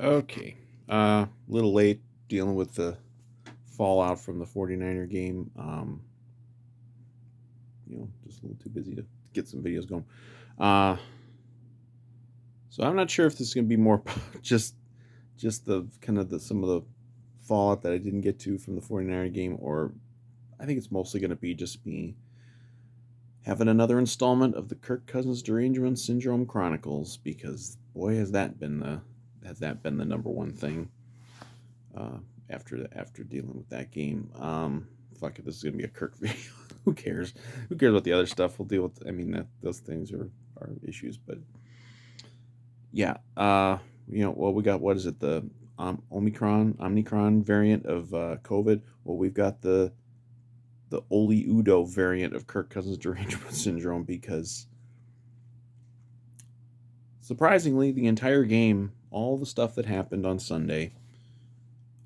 Okay. A little late dealing with the fallout from the 49er game. Just a little too busy to get some videos going. Uh, so I'm not sure if this is going to be more just the kind of the some of the fallout that I didn't get to from the 49er game, or I think it's mostly going to be just me having another installment of the Kirk Cousins Derangement Syndrome Chronicles, because boy has that been the number one thing uh, after dealing with that game. Fuck it, this is gonna be a Kirk video. Who cares? Who cares about the other stuff? We'll deal with. I mean, those things are issues, but yeah. Well, we got, what is it, the Omicron variant of COVID. Well, we've got the Oli Udo variant of Kirk Cousins derangement syndrome, because surprisingly, the entire game, all the stuff that happened on Sunday,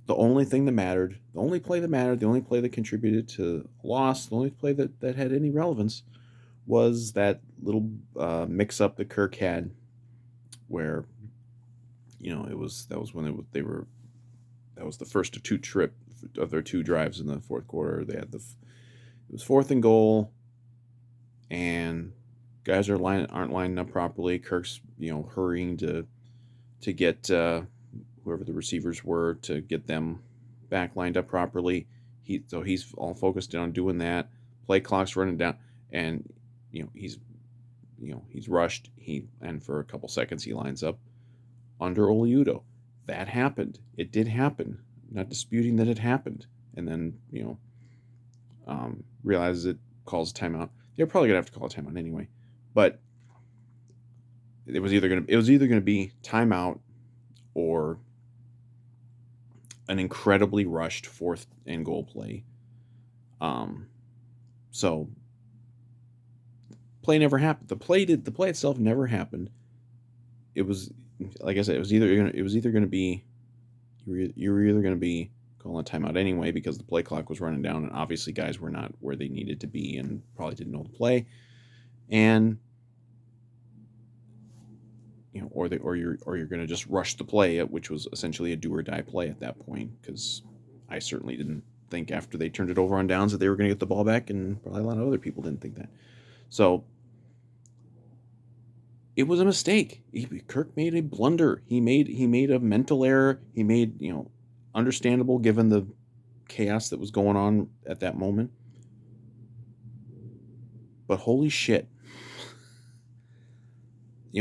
the only thing that mattered, the only play that mattered, the only play that contributed to a loss, the only play that had any relevance was that little mix up that Kirk had, where that was when they were that was the first of their two drives in the fourth quarter. It was fourth and goal, and guys aren't lining up properly. Kirk's hurrying to get whoever the receivers were, to get them back lined up properly. He's all focused on doing that. Play clock's running down, and he's rushed. And for a couple seconds he lines up under Oliudo. That happened. It did happen. I'm not disputing that it happened. And then realizes it, calls a timeout. They're probably gonna have to call a timeout anyway, but it was either gonna be timeout or an incredibly rushed fourth and goal play. So play never happened. The play itself never happened. It was, like I said, it was either gonna be you were either gonna be calling a timeout anyway, because the play clock was running down, and obviously guys were not where they needed to be and probably didn't know the play, and or you're going to just rush the play, which was essentially a do or die play at that point, because I certainly didn't think after they turned it over on downs that they were going to get the ball back, and probably a lot of other people didn't think that. So it was a mistake. Kirk made a blunder. He made a mental error. He made, understandable given the chaos that was going on at that moment. But holy shit.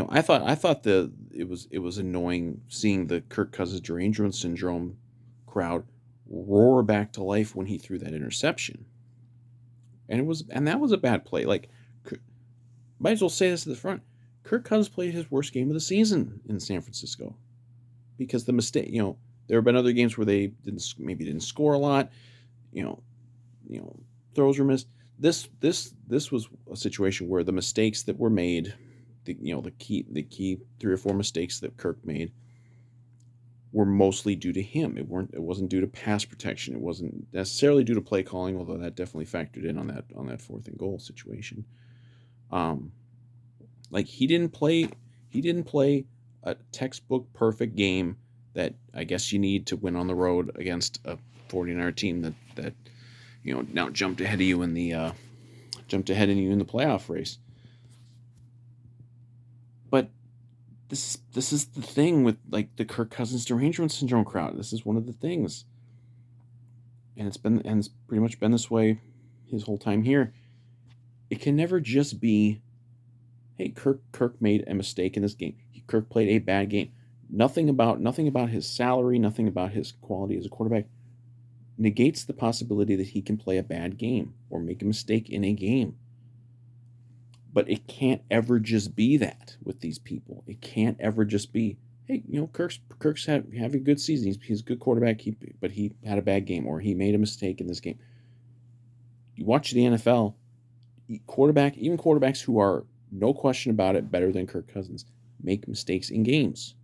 I thought it was annoying seeing the Kirk Cousins derangement syndrome crowd roar back to life when he threw that interception. And that was a bad play. Like, might as well say this at the front. Kirk Cousins played his worst game of the season in San Francisco, because the mistake, there have been other games where they didn't score a lot, throws were missed. This was a situation where the mistakes that were made, the key 3 or 4 mistakes that Kirk made, were mostly due to him. It wasn't due to pass protection. It wasn't necessarily due to play calling, although that definitely factored in on that fourth and goal situation. Like, he didn't play a textbook perfect game that I guess you need to win on the road against a 49er team that now jumped ahead of you in the playoff race. But this is the thing with, like, the Kirk Cousins derangement syndrome crowd. This is one of the things, and it's pretty much been this way his whole time here. It can never just be, hey, Kirk made a mistake in this game. Kirk played a bad game. Nothing about his salary, nothing about his quality as a quarterback negates the possibility that he can play a bad game or make a mistake in a game. But it can't ever just be that with these people. It can't ever just be, hey, Kirk's having a good season. He's a good quarterback, but he had a bad game, or he made a mistake in this game. You watch the NFL, even quarterbacks who are, no question about it, better than Kirk Cousins, make mistakes in games.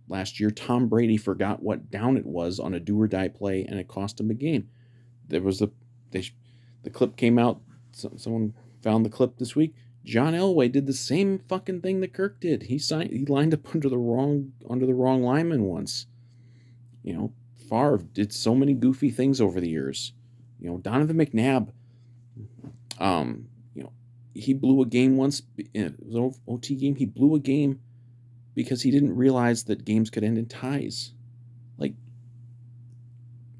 Last year Tom Brady forgot what down it was on a do or die play, and it cost him a game. There was the clip came out. Someone found the clip this week. John Elway did the same fucking thing that Kirk did. He lined up under the wrong lineman once. You know, Favre did so many goofy things over the years. You know, Donovan McNabb, you know, he blew a game once. It was an OT game. He blew a game because he didn't realize that games could end in ties. Like,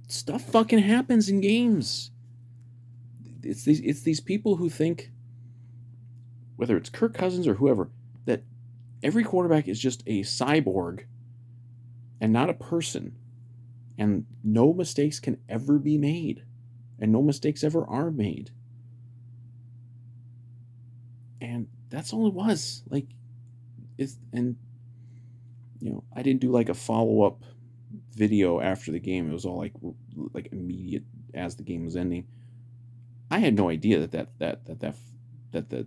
stuff fucking happens in games. It's these people who think, whether it's Kirk Cousins or whoever, that every quarterback is just a cyborg and not a person, and no mistakes can ever be made, and no mistakes ever are made. And that's all it was. Like, and you know, I didn't do like a follow-up video after the game. It was all like immediate as the game was ending. I had no idea that the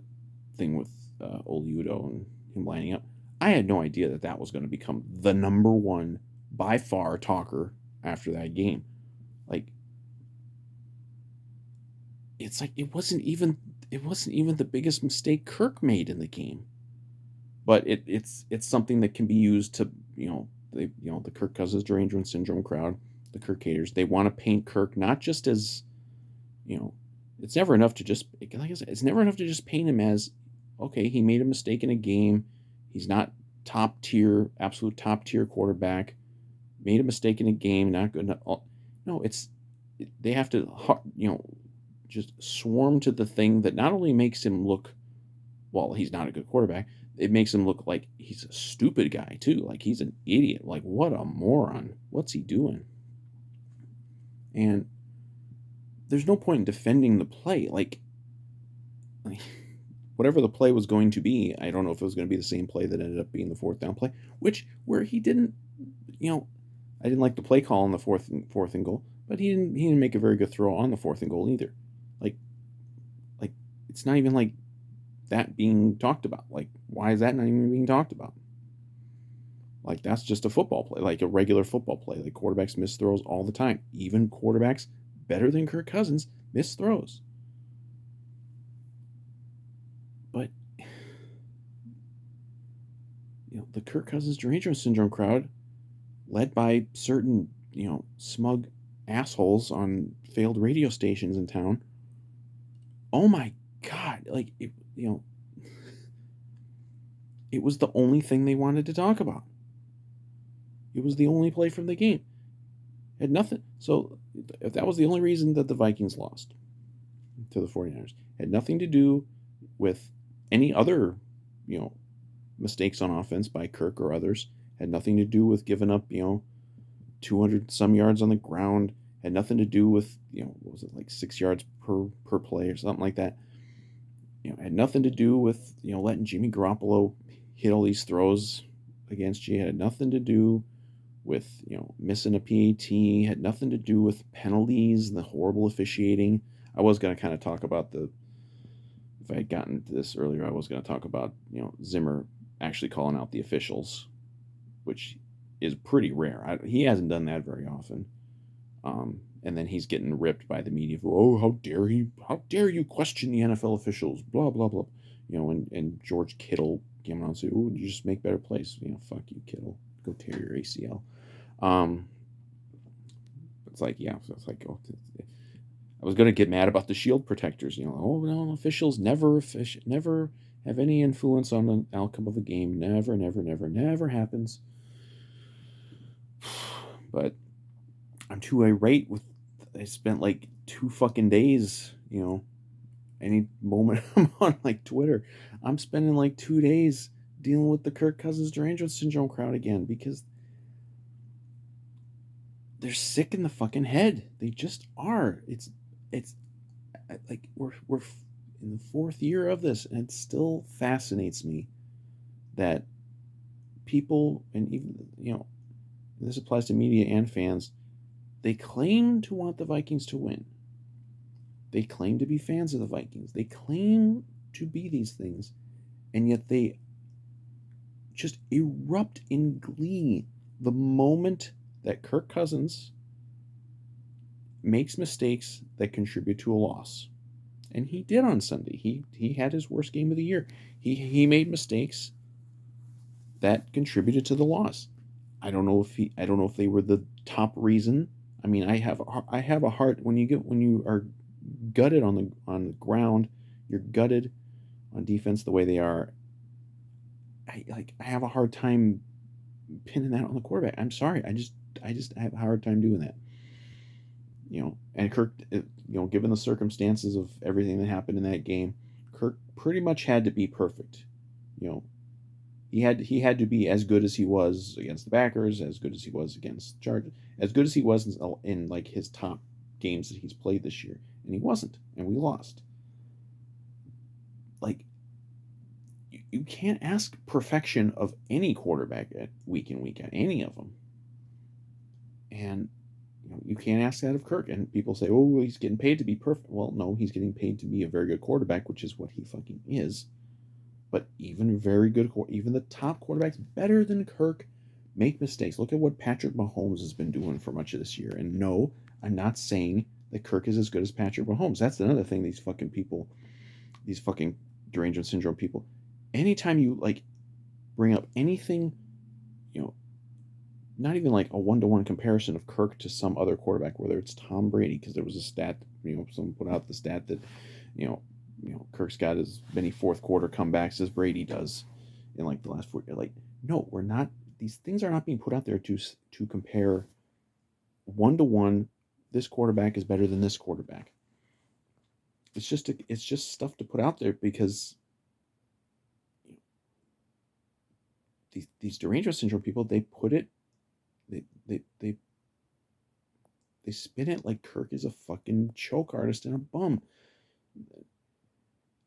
thing with Oludo and him lining up, I had no idea that was going to become the number one by far talker after that game. Like, it's like it wasn't even the biggest mistake Kirk made in the game, but it's something that can be used to, you know, the Kirk Cousins Derangement Syndrome crowd, the Kirk haters. They want to paint Kirk not just as, you know, it's never enough to just, like I said, it's never enough to just paint him as, okay, he made a mistake in a game. He's not absolute top tier quarterback. Made a mistake in a game, not good enough. No, they have to, you know, just swarm to the thing that not only makes him look, well, he's not a good quarterback, it makes him look like he's a stupid guy too. Like, he's an idiot. Like, what a moron. What's he doing? And there's no point in defending the play. Like, whatever the play was going to be, I don't know if it was going to be the same play that ended up being the fourth down play, where he didn't, you know, I didn't like the play call on the fourth and goal, but he didn't make a very good throw on the fourth and goal either. Like it's not even like that being talked about. Like, why is that not even being talked about? Like, that's just a football play, like a regular football play. Like, quarterbacks miss throws all the time. Even quarterbacks better than Kirk Cousins miss throws. But, you know, the Kirk Cousins Derangement Syndrome crowd, led by certain, you know, smug assholes on failed radio stations in town. Oh my God. Like, you know, it was the only thing they wanted to talk about. It was the only play from the game. It had nothing. So if that was the only reason that the Vikings lost to the 49ers, it had nothing to do with any other, you know, mistakes on offense by Kirk or others. Had nothing to do with giving up, you know, 200 some yards on the ground. Had nothing to do with, you know, what was it, like 6 yards per play or something like that. You know, had nothing to do with, you know, letting Jimmy Garoppolo hit all these throws against you. Had nothing to do with, you know, missing a PAT. Had nothing to do with penalties and the horrible officiating. I was going to kind of talk about if I had gotten to this earlier, I was going to talk about, you know, Zimmer actually calling out the officials, which is pretty rare. He hasn't done that very often. And then he's getting ripped by the media. Oh, how dare you question the NFL officials? Blah, blah, blah. You know, and George Kittle came out and said, oh, you just make better plays. You know, fuck you, Kittle. Go tear your ACL. It's like, yeah, so it's like, oh, I was going to get mad about the shield protectors. You know, oh, no, officials never have any influence on the outcome of a game. Never happens. But I'm too irate with. I spent like 2 fucking days, you know, any moment I'm on like Twitter, I'm spending like 2 days dealing with the Kirk Cousins Derangement Syndrome crowd again, because they're sick in the fucking head. They just are. It's like we're in the 4th year of this, and it still fascinates me that people, and even, you know, this applies to media and fans, they claim to want the Vikings to win. They claim to be fans of the Vikings. They claim to be these things. And yet they just erupt in glee the moment that Kirk Cousins makes mistakes that contribute to a loss. and he did on Sunday. He had his worst game of the year. He made mistakes that contributed to the loss. I don't know if they were the top reason. I mean, I have a heart when you are gutted on the ground, you're gutted on defense the way they are. I have a hard time pinning that on the quarterback. I'm sorry. I have a hard time doing that. And Kirk, given the circumstances of everything that happened in that game, Kirk pretty much had to be perfect. You know, he had to be as good as he was against the Packers, as good as he was against Chargers, as good as he was in like his top games that he's played this year, and he wasn't, and we lost. Like, you can't ask perfection of any quarterback at week in week out, any of them, and you can't ask that of Kirk. And people say, "Oh, he's getting paid to be perfect." Well, no, he's getting paid to be a very good quarterback, which is what he fucking is. But even the top quarterbacks better than Kirk make mistakes. Look at what Patrick Mahomes has been doing for much of this year. And no, I'm not saying that Kirk is as good as Patrick Mahomes. That's another thing these fucking people, these fucking derangement syndrome people, anytime you like bring up anything, not even like a one-to-one comparison of Kirk to some other quarterback, whether it's Tom Brady, because there was a stat, someone put out the stat that, Kirk's got as many fourth quarter comebacks as Brady does in like the last 4 years. Like, no, we're not. These things are not being put out there to compare one to one. This quarterback is better than this quarterback. It's just stuff to put out there because these derangement syndrome people, they put it, they spin it like Kirk is a fucking choke artist and a bum.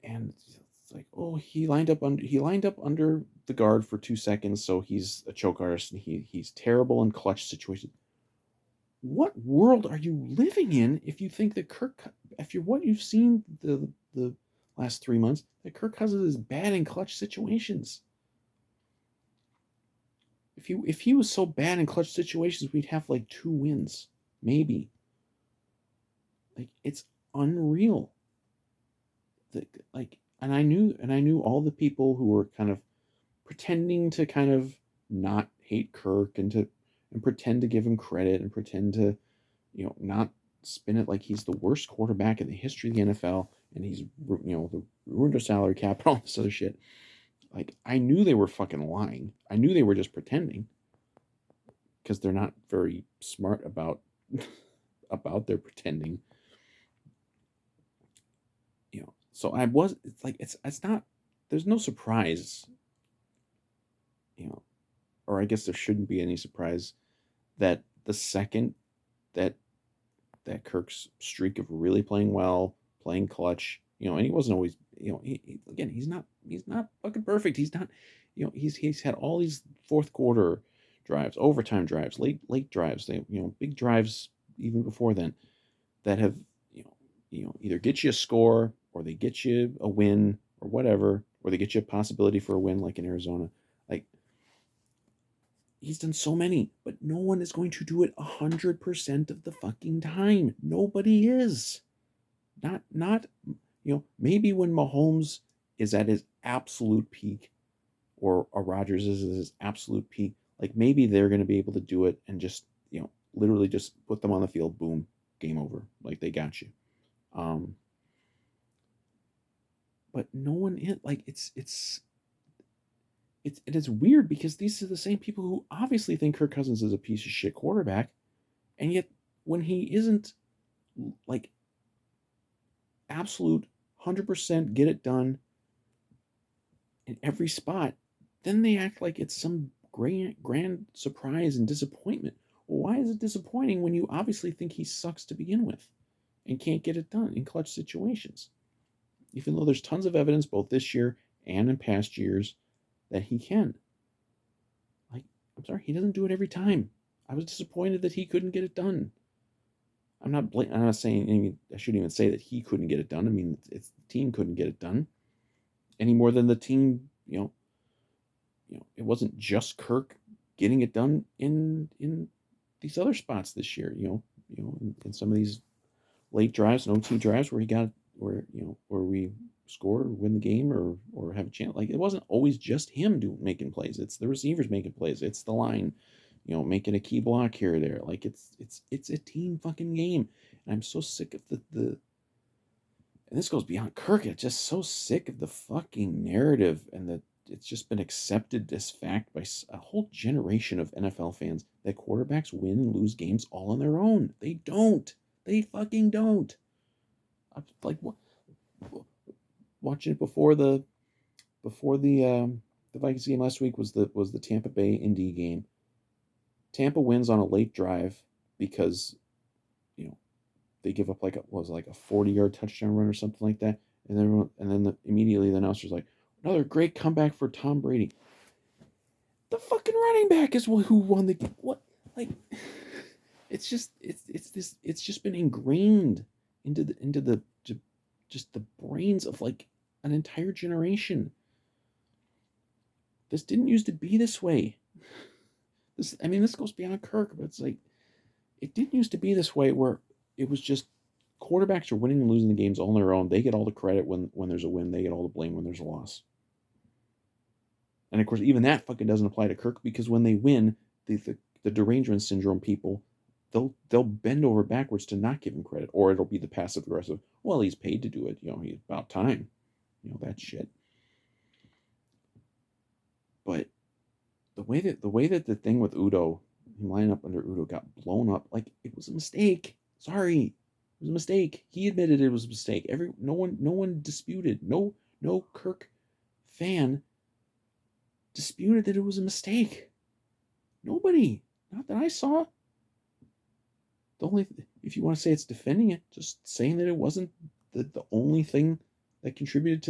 And it's like, oh, he lined up under the guard for 2 seconds, so he's a choke artist, and he's terrible in clutch situations. What world are you living in if you think that after what you've seen the last 3 months, that Kirk Cousins is bad in clutch situations? If he was so bad in clutch situations, we'd have like 2 wins, maybe. Like, it's unreal. And I knew all the people who were kind of pretending to kind of not hate Kirk and pretend to give him credit and pretend to, not spin it like he's the worst quarterback in the history of the NFL and he's, ruined our salary cap and all this other shit. Like, I knew they were fucking lying. I knew they were just pretending because they're not very smart about their pretending. So it's not, there's no surprise, or I guess there shouldn't be any surprise that the second that Kirk's streak of really playing well, playing clutch, and he wasn't always, again, he's not fucking perfect. He's not, he's had all these fourth quarter drives, overtime drives, late drives, big drives even before then that have, either get you a score or they get you a win or whatever, or they get you a possibility for a win like in Arizona. Like, he's done so many, but no one is going to do it 100% of the fucking time. Nobody is. Not maybe when Mahomes is at his absolute peak, or Rodgers is at his absolute peak, like maybe they're going to be able to do it and just, literally just put them on the field, boom, game over. Like, they got you. But no one is, like, it's weird because these are the same people who obviously think Kirk Cousins is a piece of shit quarterback, and yet when he isn't like absolute 100% get it done in every spot, then they act like it's some grand surprise and disappointment. Well, why is it disappointing when you obviously think he sucks to begin with and can't get it done in clutch situations? Even though there's tons of evidence both this year and in past years that he can. Like, I'm sorry, he doesn't do it every time. I was disappointed that he couldn't get it done. I'm not saying, I shouldn't even say that he couldn't get it done. I mean, it's the team couldn't get it done any more than the team, it wasn't just Kirk getting it done in these other spots this year, in some of these late drives and OT drives where he got where we score or win the game or have a chance. Like it wasn't always just him making plays. It's the receivers making plays. It's the line, making a key block here or there. Like it's a team fucking game. And I'm so sick of the and this goes beyond Kirk. It's just so sick of the fucking narrative and that it's just been accepted as fact by a whole generation of NFL fans that quarterbacks win and lose games all on their own. They don't. They fucking don't. I'm like watching it before the Vikings game last week was the Tampa Bay Indy game. Tampa wins on a late drive because they give up like a 40-yard touchdown run or something like that, and then immediately the announcer's like, another great comeback for Tom Brady. The fucking running back is who won the game. What, like, it's just been ingrained into the just the brains of like an entire generation. This didn't used to be this way. This goes beyond Kirk, but it's like it didn't used to be this way where it was just quarterbacks are winning and losing the games all on their own. They get all the credit when there's a win. They get all the blame when there's a loss. And of course, even that fucking doesn't apply to Kirk because when they win, the derangement syndrome people, they'll bend over backwards to not give him credit, or it'll be the passive aggressive. Well, he's paid to do it. He's about time. That shit. But the way that the thing with Udo, him lining up under Udo, got blown up, like it was a mistake. Sorry, it was a mistake. He admitted it was a mistake. No one disputed. No Kirk fan disputed that it was a mistake. Nobody, not that I saw. The only, if you want to say it's defending it, just saying that it wasn't the only thing that contributed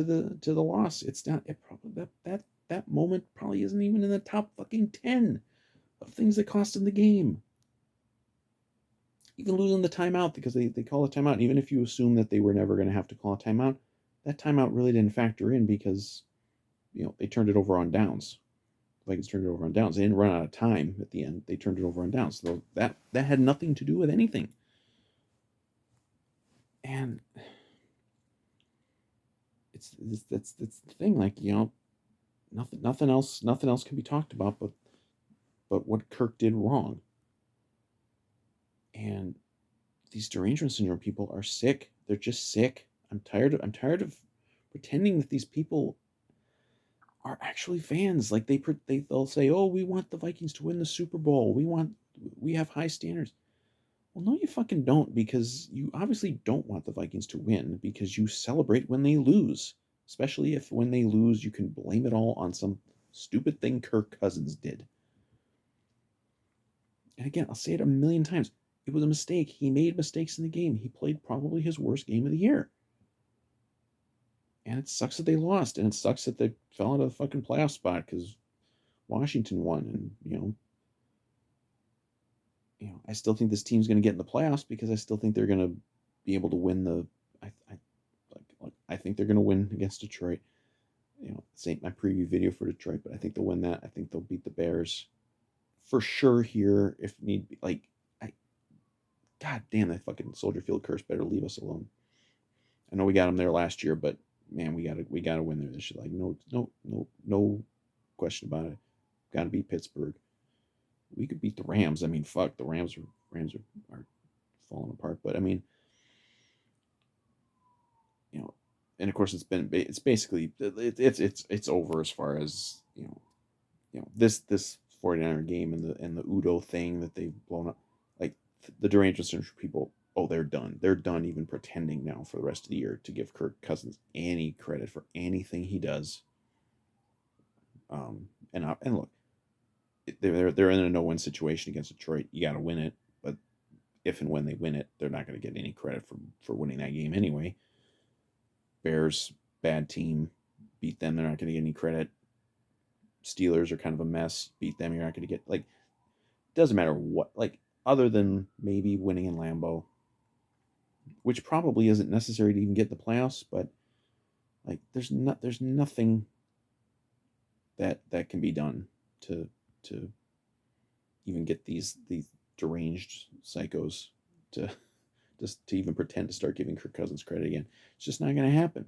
to the loss. It's not. It probably that moment probably isn't even in the top fucking 10 of things that cost him the game. Even losing the timeout because they call a timeout, even if you assume that they were never going to have to call a timeout, that timeout really didn't factor in because they turned it over on downs. Vikings turned it over on downs. They didn't run out of time at the end. They turned it over on downs. So that had nothing to do with anything. And that's the thing. Like nothing else can be talked about. But what Kirk did wrong. And these derangement syndrome people are sick. They're just sick. I'm tired of pretending that these people are actually fans. Like they'll say, "Oh, we want the Vikings to win the Super Bowl. We have high standards." Well, no, you fucking don't, because you obviously don't want the Vikings to win because you celebrate when they lose, especially if when they lose you can blame it all on some stupid thing Kirk Cousins did. And again, I'll say it a million times. It was a mistake. He made mistakes in the game. He played probably his worst game of the year. And it sucks that they lost, and it sucks that they fell out of the fucking playoff spot because Washington won. And I still think this team's going to get in the playoffs because I still think they're going to be able to win the. I think they're going to win against Detroit. This ain't my preview video for Detroit, but I think they'll win that. I think they'll beat the Bears for sure here if need be. God damn, that fucking Soldier Field curse better leave us alone. I know we got them there last year, but man, we gotta win there this year. Like no question about it. Got to beat Pittsburgh. We could beat the Rams. I mean, fuck, the Rams are falling apart. But I mean, and of course it's basically it's over as far as this 49er game and the Udo thing that they've blown up. Like the derangement people, they're done. They're done even pretending now for the rest of the year to give Kirk Cousins any credit for anything he does. And look, they're in a no-win situation against Detroit. You got to win it, but if and when they win it, they're not going to get any credit for winning that game anyway. Bears, bad team, beat them. They're not going to get any credit. Steelers are kind of a mess. Beat them. You're not going to get doesn't matter what, other than maybe winning in Lambeau, which probably isn't necessary to even get the playoffs. But there's nothing that can be done to even get these deranged psychos to just to even pretend to start giving Kirk Cousins credit again. It's just not going to happen.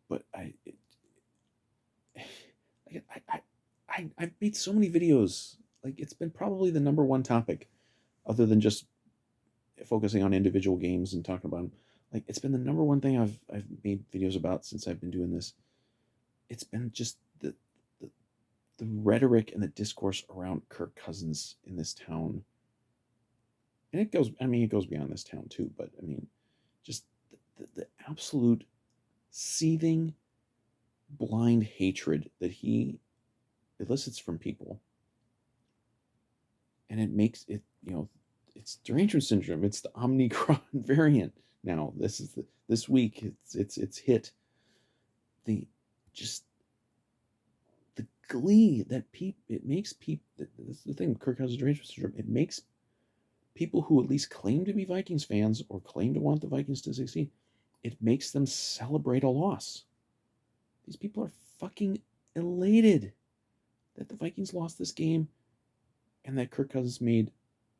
But I've made so many videos. Like, it's been probably the number one topic, other than just focusing on individual games and talking about them. Like, it's been the number one thing I've made videos about since I've been doing this. It's been just the, the rhetoric and the discourse around Kirk Cousins in this town. And it goes beyond this town too, but I mean, just the absolute seething, blind hatred that he elicits from people. And it makes it, it's derangement syndrome. It's the Omicron variant now. This week it's hit. The just the glee that it makes people. This is the thing with Kirk Cousins derangement syndrome. It makes people who at least claim to be Vikings fans or claim to want the Vikings to succeed, it makes them celebrate a loss. These people are fucking elated that the Vikings lost this game and that Kirk Cousins made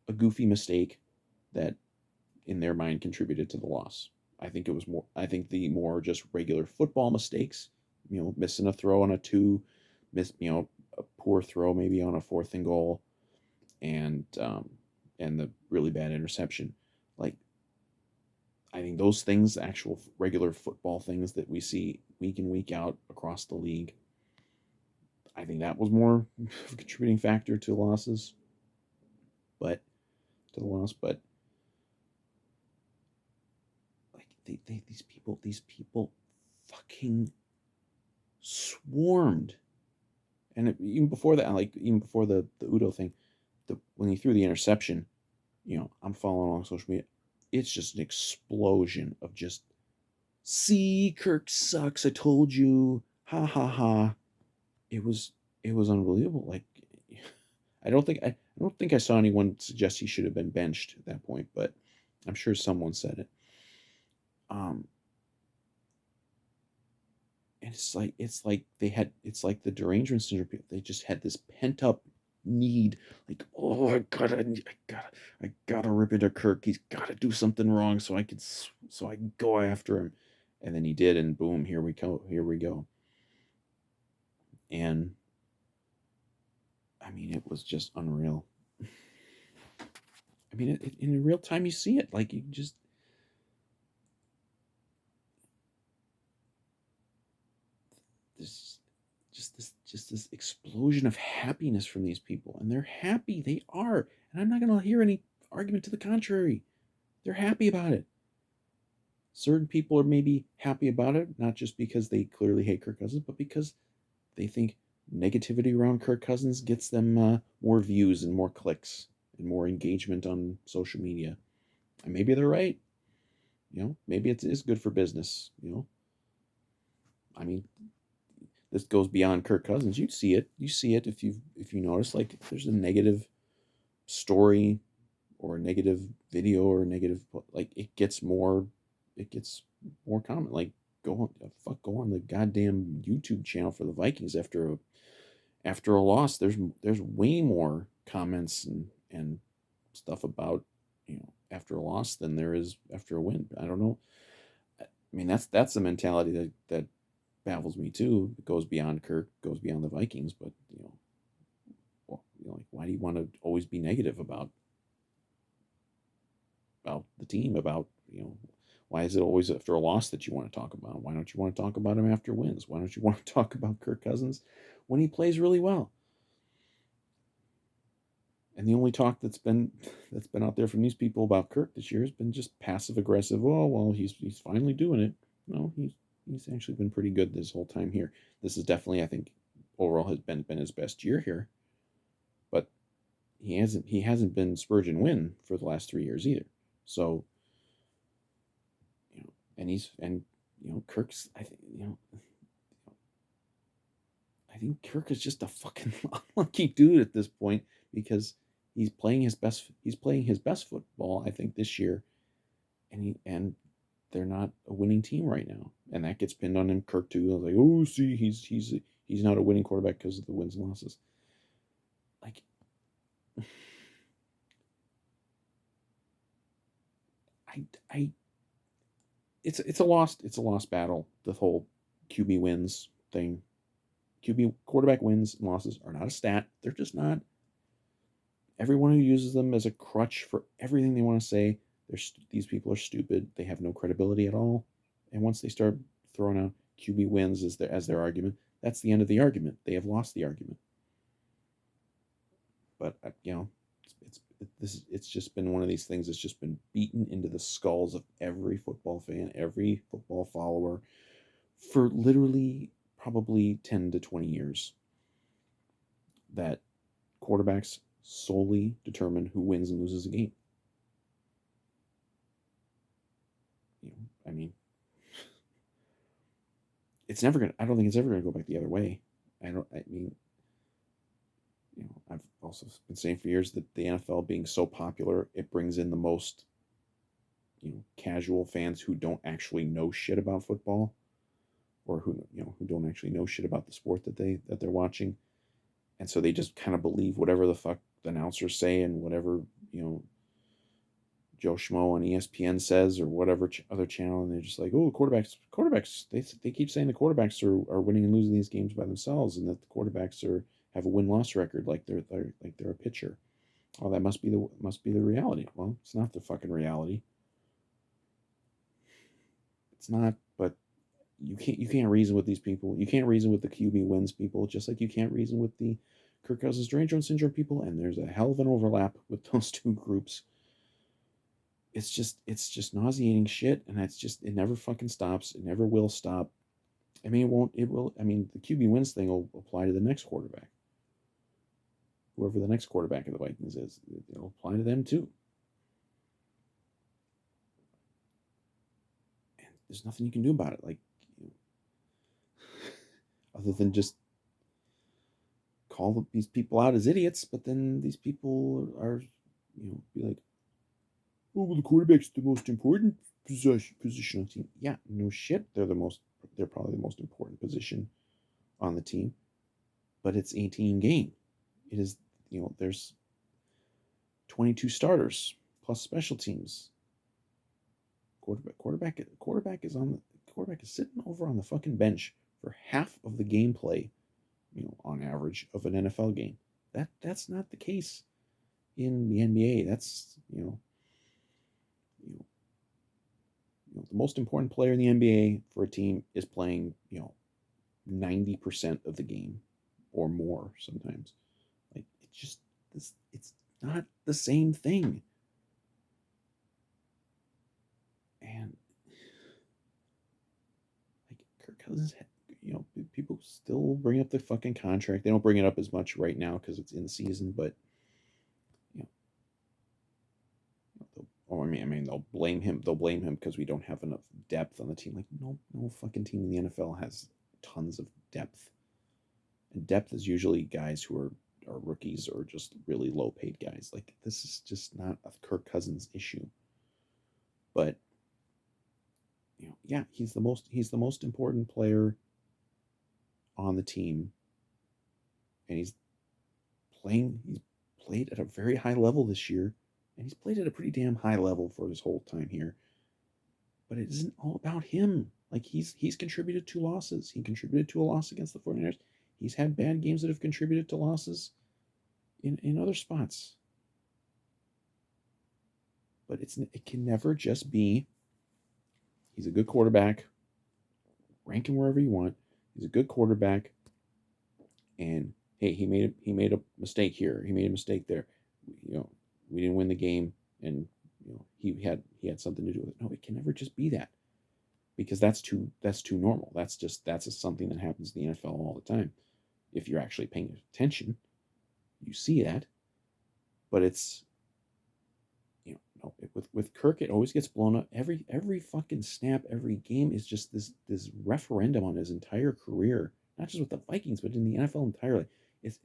a goofy mistake that, in their mind, contributed to the loss. I think the more just regular football mistakes, missing a throw on a 2, a poor throw maybe on a 4th and goal, and the really bad interception. Like, I think those things, actual regular football things that we see week in, week out across the league, I think that was more of a contributing factor to losses. But like these people fucking swarmed. And even before that, even before the Udo thing, when he threw the interception, I'm following along social media. It's just an explosion of just, see, Kirk sucks. I told you. Ha ha ha. It was unbelievable. Like, I don't think I saw anyone suggest he should have been benched at that point, but I'm sure someone said it. And it's like the derangement syndrome people. They just had this pent up need, like, oh, I gotta rip into Kirk. He's gotta do something wrong so I can go after him. And then he did, and boom, here we go. And I mean, it was just unreal. I mean, in real time, you see it. Like, you just this explosion of happiness from these people, and they're happy. They are, and I'm not going to hear any argument to the contrary. They're happy about it. Certain people are maybe happy about it, not just because they clearly hate Kirk Cousins, but because they think negativity around Kirk Cousins gets them more views and more clicks and more engagement on social media. And maybe they're right. Maybe it is good for business. I mean, this goes beyond Kirk Cousins. You see it if you notice, like, if there's a negative story or a negative video or a negative, like, it gets more common. Like, go on the goddamn YouTube channel for the Vikings after a loss. There's way more comments and stuff about after a loss than there is after a win. I don't know. I mean, that's the mentality that baffles me too. It goes beyond Kirk, goes beyond the Vikings, but like, why do you want to always be negative about the team? About why is it always after a loss that you want to talk about? Why don't you want to talk about him after wins? Why don't you want to talk about Kirk Cousins when he plays really well? And the only talk that's been out there from these people about Kirk this year has been just passive aggressive. Oh, well, he's finally doing it. No, he's actually been pretty good this whole time here. This is definitely, I think, overall has been his best year here. But he hasn't been Spurgeon win for the last 3 years either. So, and Kirk's, I think Kirk is just a fucking unlucky dude at this point, because he's playing his best football, I think, this year, and they're not a winning team right now, and that gets pinned on him. Kirk too. I was like, oh, see, he's not a winning quarterback because of the wins and losses. Like, I it's a lost battle. The whole QB wins thing. QB quarterback wins and losses are not a stat. They're just not. Everyone who uses them as a crutch for everything they want to say, these people are stupid. They have no credibility at all. And once they start throwing out QB wins as their argument, that's the end of the argument. They have lost the argument. But it's just been one of these things that's just been beaten into the skulls of every football fan, every football follower for literally probably 10 to 20 years, that quarterbacks solely determine who wins and loses a game. I mean, I don't think it's ever gonna go back the other way. I've also been saying for years that the NFL being so popular, it brings in the most, casual fans who don't actually know shit about football, or who don't actually know shit about the sport that they're watching, and so they just kind of believe whatever the fuck the announcers say and whatever Joe Schmo on ESPN says or whatever other channel, and they're just like, oh, quarterbacks. They keep saying the quarterbacks are winning and losing these games by themselves, and that the quarterbacks have a win-loss record like they're a pitcher. Oh, that must be the reality. Well, it's not the fucking reality. It's not. But you can't reason with these people. You can't reason with the QB wins people, just like you can't reason with the Kirk Cousins Derangement Syndrome people. And there's a hell of an overlap with those two groups. It's just nauseating shit, and it never fucking stops. It never will stop. I mean, it won't. It will. I mean, the QB wins thing will apply to the next quarterback. Whoever the next quarterback of the Vikings is, it'll apply to them too. And there's nothing you can do about it, like, other than just call these people out as idiots. But then these people are, be like, oh, well, the quarterback's the most important position on the team. Yeah, no shit. They're probably the most important position on the team. But it's a team game. It is, there's 22 starters plus special teams. Quarterback is sitting over on the fucking bench for half of the gameplay, on average of an NFL game. That's not the case in the NBA. That's the most important player in the NBA for a team is playing 90% of the game or more sometimes. Like, it's not the same thing. And like Kirk Cousins, people still bring up the fucking contract. They don't bring it up as much right now because it's in season, but they'll blame him. They'll blame him because we don't have enough depth on the team. Like, no fucking team in the NFL has tons of depth. And depth is usually guys who are rookies or just really low paid guys. Like, this is just not a Kirk Cousins issue. But yeah, he's the most important player on the team, and he's played at a very high level this year, and he's played at a pretty damn high level for his whole time here. But it isn't all about him. Like, he's contributed to losses. He contributed to a loss against the 49ers. He's had bad games that have contributed to losses in other spots. But it can never just be, he's a good quarterback, rank him wherever you want. He's a good quarterback, and hey, he made a mistake here. He made a mistake there. We didn't win the game, and he had something to do with it. No, it can never just be that, because that's too normal. That's something that happens in the NFL all the time. If you're actually paying attention, you see that. But it's with Kirk, it always gets blown up. Every fucking snap, every game is just this referendum on his entire career, not just with the Vikings, but in the NFL entirely. It's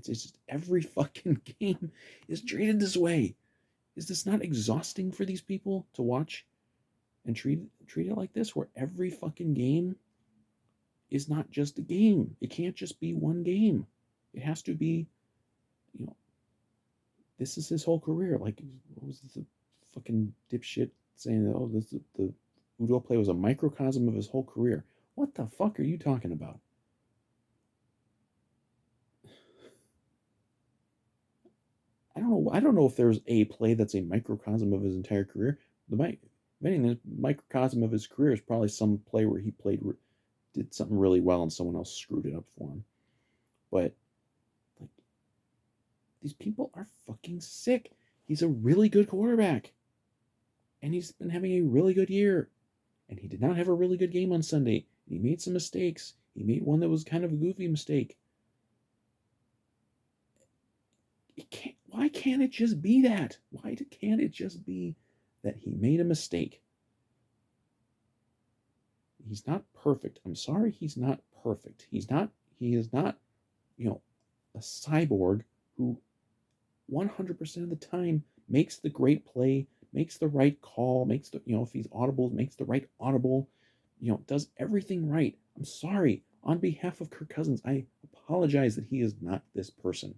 just every fucking game is treated this way. Is this not exhausting for these people to watch and treat it like this, where every fucking game is not just a game? It can't just be one game. It has to be, this is his whole career. Like, what was the fucking dipshit saying that, oh, the Udo play was a microcosm of his whole career? What the fuck are you talking about? I don't know if there's a play that's a microcosm of his entire career. The microcosm of his career is probably some play where he did something really well and someone else screwed it up for him. But like, these people are fucking sick. He's a really good quarterback, and he's been having a really good year. And he did not have a really good game on Sunday. He made some mistakes. He made one that was kind of a goofy mistake. Why can't it just be that? Why can't it just be that he made a mistake? He's not perfect. I'm sorry, he's not perfect. He is not, a cyborg who 100% of the time makes the great play, makes the right call, makes the, if he's audible, makes the right audible, does everything right. I'm sorry. On behalf of Kirk Cousins, I apologize that he is not this person.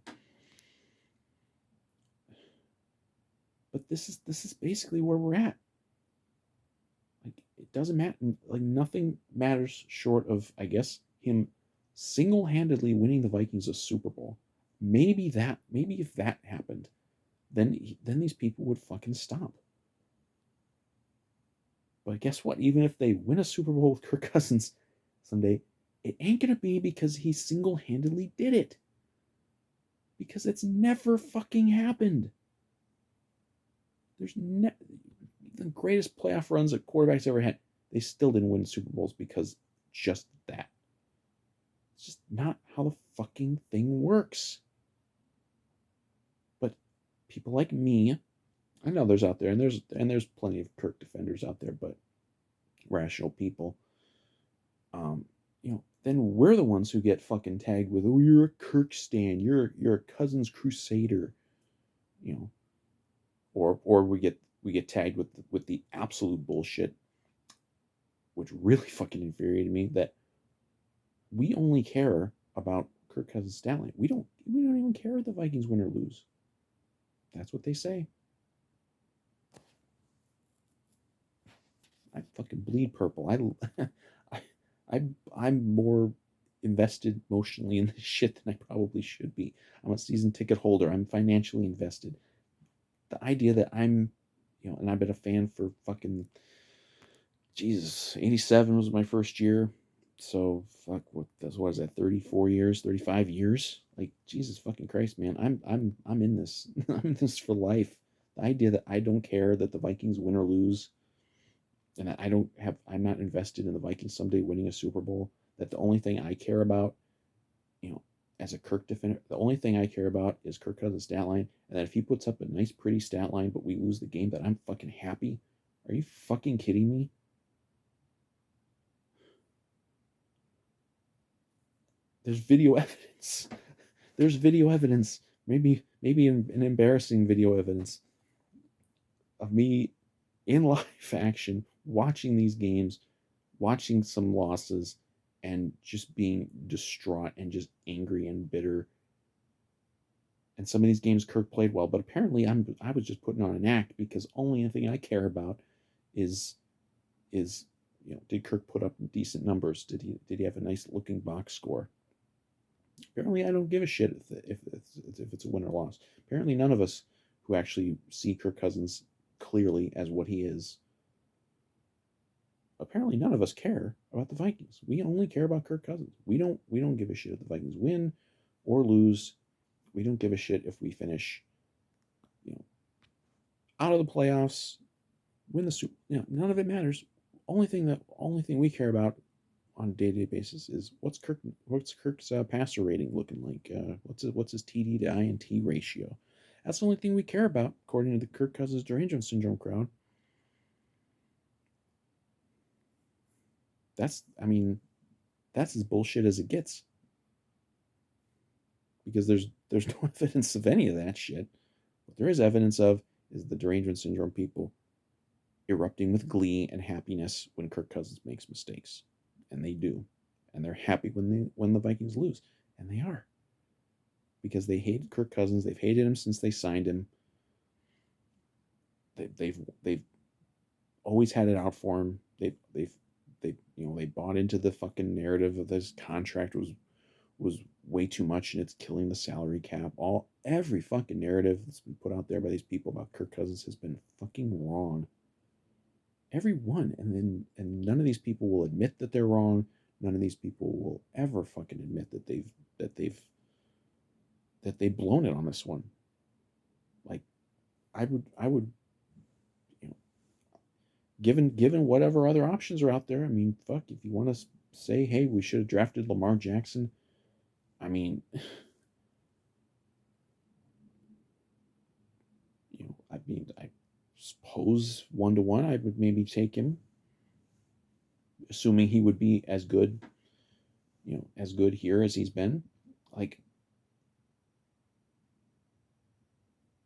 But this is basically where we're at. Like, it doesn't matter. Like, nothing matters short of, I guess, him single-handedly winning the Vikings a Super Bowl. Maybe if that happened, then these people would fucking stop. But guess what? Even if they win a Super Bowl with Kirk Cousins someday, it ain't gonna be because he single-handedly did it. Because it's never fucking happened. There's the greatest playoff runs that quarterbacks ever had. They still didn't win Super Bowls because just that. It's just not how the fucking thing works. But people like me, I know there's out there, and there's plenty of Kirk defenders out there, but rational people, then we're the ones who get fucking tagged with, oh, you're a Kirk stan, you're a Cousins crusader, or we get tagged with the absolute bullshit, which really fucking infuriated me, that we only care about Kirk Cousins' stat line. We don't even care if the Vikings win or lose. That's what they say. I fucking bleed purple. I'm more invested emotionally in this shit than I probably should be. I'm a season ticket holder. I'm financially invested. The idea that I'm, and I've been a fan for fucking, Jesus, 87 was my first year. So fuck, what is that? 34 years, 35 years? Like, Jesus fucking Christ, man. I'm in this. I'm in this for life. The idea that I don't care that the Vikings win or lose, and that I'm not invested in the Vikings someday winning a Super Bowl. That the only thing I care about, as a Kirk defender, the only thing I care about is Kirk Cousins' stat line, and that if he puts up a nice, pretty stat line, but we lose the game, that I'm fucking happy. Are you fucking kidding me? There's video evidence. There's video evidence. Maybe an embarrassing video evidence of me in live action watching these games, watching some losses, and just being distraught and just angry and bitter. And some of these games Kirk played well, but apparently I was just putting on an act, because only thing I care about is did Kirk put up decent numbers? Did he have a nice looking box score? Apparently, I don't give a shit if it's a win or loss. Apparently, none of us who actually see Kirk Cousins clearly as what he is, apparently none of us care about the Vikings. We only care about Kirk Cousins. We don't give a shit if the Vikings win or lose. We don't give a shit if we finish, out of the playoffs, win the Super. None of it matters. Only thing we care about on a day-to-day basis is what's Kirk's passer rating looking like? What's his TD to INT ratio? That's the only thing we care about, according to the Kirk Cousins Derangement Syndrome crowd. That's as bullshit as it gets, because there's no evidence of any of that shit. What there is evidence of is the Derangement Syndrome people erupting with glee and happiness when Kirk Cousins makes mistakes, and they do, and they're happy when the Vikings lose, and they are, because they hated Kirk Cousins. They've hated him since they signed him. they've always had it out for him. They bought into the fucking narrative of this contract was way too much and it's killing the salary cap. Every fucking narrative that's been put out there by these people about Kirk Cousins has been fucking wrong. Every one. And none of these people will admit that they're wrong. None of these people will ever fucking admit that they've blown it on this one. Like I would you know given whatever other options are out there. I mean, fuck, if you want to say, hey, we should have drafted Lamar Jackson. I mean, I suppose 1-to-1, I would maybe take him, assuming he would be as good, as good here as he's been. Like,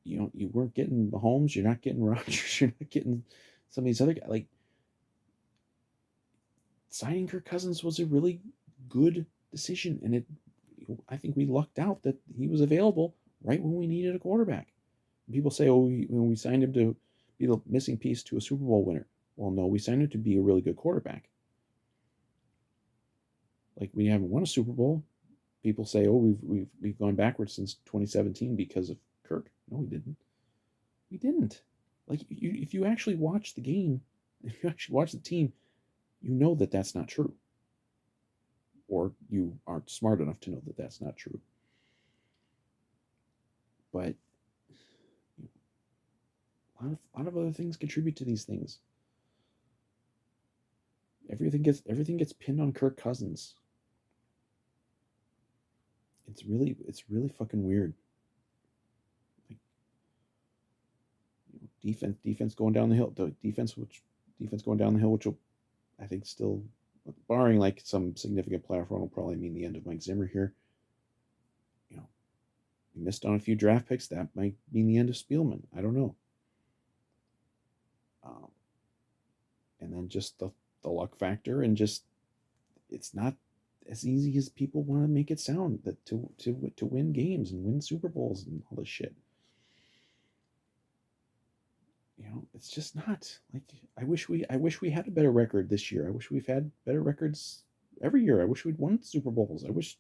you weren't getting Mahomes, you're not getting Rodgers, you're not getting some of these other guys. Like, signing Kirk Cousins was a really good decision, and I think we lucked out that he was available right when we needed a quarterback. People say, oh, we signed him to be the missing piece to a Super Bowl winner. Well, no, we signed him to be a really good quarterback. Like, we haven't won a Super Bowl. People say, oh, we've gone backwards since 2017 because of Kirk. No, we didn't. We didn't. Like, if you actually watch the game, if you actually watch the team, you know that that's not true. Or you aren't smart enough to know that that's not true. But a lot of other things contribute to these things. Everything gets pinned on Kirk Cousins. It's really fucking weird. Like, defense going down the hill. The defense going down the hill, which will, I think, still, barring like some significant playoff run, will probably mean the end of Mike Zimmer here. We missed on a few draft picks. That might mean the end of Spielman. I don't know. And then just the luck factor, and just, it's not as easy as people want to make it sound, that to win games and win Super Bowls and all this shit. It's just not. Like, I wish we had a better record this year. I wish we've had better records every year. I wish we'd won Super Bowls. I wish,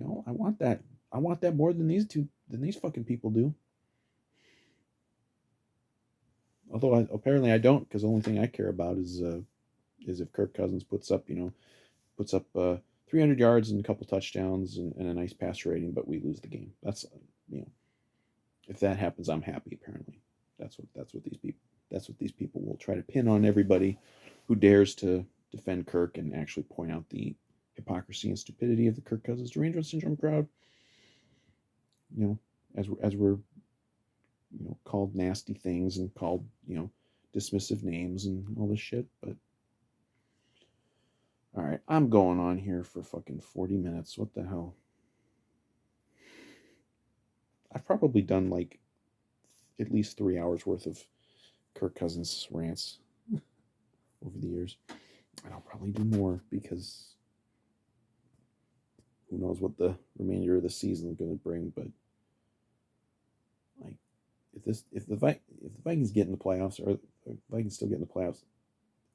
I want that. I want that more than these fucking people do. Although apparently I don't, because the only thing I care about is if Kirk Cousins puts up 300 yards and a couple touchdowns and a nice passer rating, but we lose the game. That's, if that happens, I'm happy. Apparently, that's what these people will try to pin on everybody who dares to defend Kirk and actually point out the hypocrisy and stupidity of the Kirk Cousins Derangement Syndrome crowd. As we're called nasty things and called dismissive names and all this shit. But all right, I'm going on here for fucking 40 minutes. What the hell? I've probably done like at least 3 hours worth of Kirk Cousins rants over the years. And I'll probably do more, because who knows what the remainder of the season is going to bring. But like, if the Vikings get in the playoffs, or the Vikings still get in the playoffs,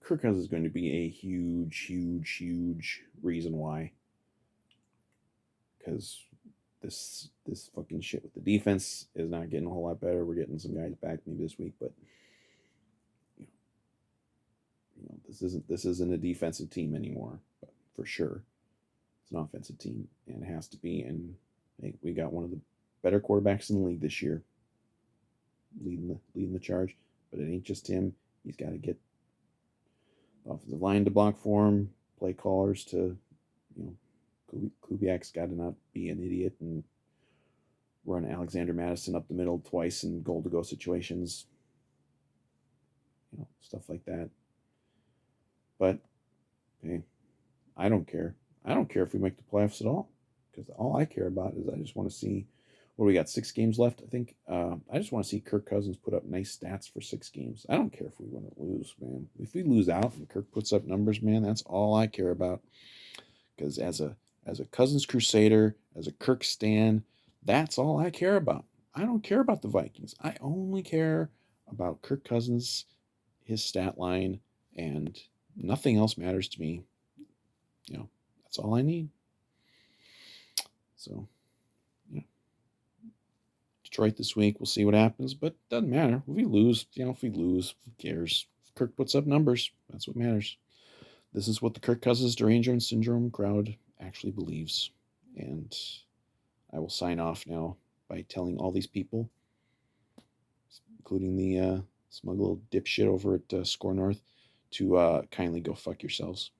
Kirk Cousins is going to be a huge reason why. Because this fucking shit with the defense is not getting a whole lot better. We're getting some guys back maybe this week, but this isn't a defensive team anymore, but for sure. It's an offensive team, and it has to be. And I think we got one of the better quarterbacks in the league this year, leading the charge. But it ain't just him. He's got to get the offensive line to block for him, play callers to, Kubiak's got to not be an idiot and run Alexander Madison up the middle twice in goal-to-go situations, stuff like that. But hey, I don't care. I don't care if we make the playoffs at all, because all I care about is I just want to see, what do we got, 6 games left, I think. I just want to see Kirk Cousins put up nice stats for 6 games. I don't care if we win or lose, man. If we lose out and Kirk puts up numbers, man, that's all I care about. Because as a Cousins Crusader, as a Kirk stan, that's all I care about. I don't care about the Vikings. I only care about Kirk Cousins, his stat line, and nothing else matters to me. That's all I need. So, yeah. Detroit this week, we'll see what happens, but it doesn't matter. If we lose, who cares? If Kirk puts up numbers, that's what matters. This is what the Kirk Cousins Derangement Syndrome crowd actually believes. And I will sign off now by telling all these people, including the smug little dipshit over at Score North, to kindly go fuck yourselves.